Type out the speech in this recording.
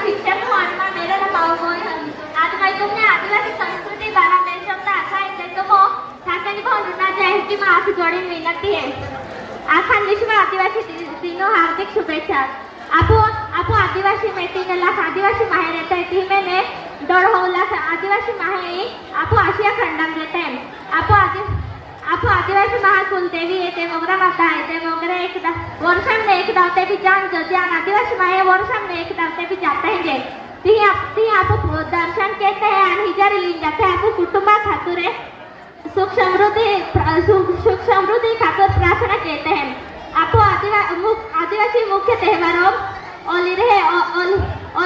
शिक्षक हूँ और मैं मेरा नाम पावगोई है। आज मैं तुमने आदिवासी संस्कृति बारा में शब्द आशा है तो मो शासन को अनुना जाए कि मैं आप जोड़ी विनती है। आखान विश्व आदिवासी दिनों हार्दिक शुभेच्छा। आपो आदिवासी मीटिंग ला आदिवासी माहे रहते हैं ती मैंने दौड़ होला आदिवासी माहे आपो आशिया खंडम रहते हैं। आपो आदिवासी महाकुल देवी येते मोगरा माता येते मोगरा एक वर्षम में एक दावते भी जान जो जान आदिवासी माहे वर्षम में एक दावते भी जाते हैं जे ती आपो दर्शन कहते हैं और हिजारी लीन जाते हैं। आपो कुटुंबा खातुरे सुख समृद्धि खातर प्रार्थना कहते हैं। आपको आदिवासी मुख्य त्योहारों ओली रहे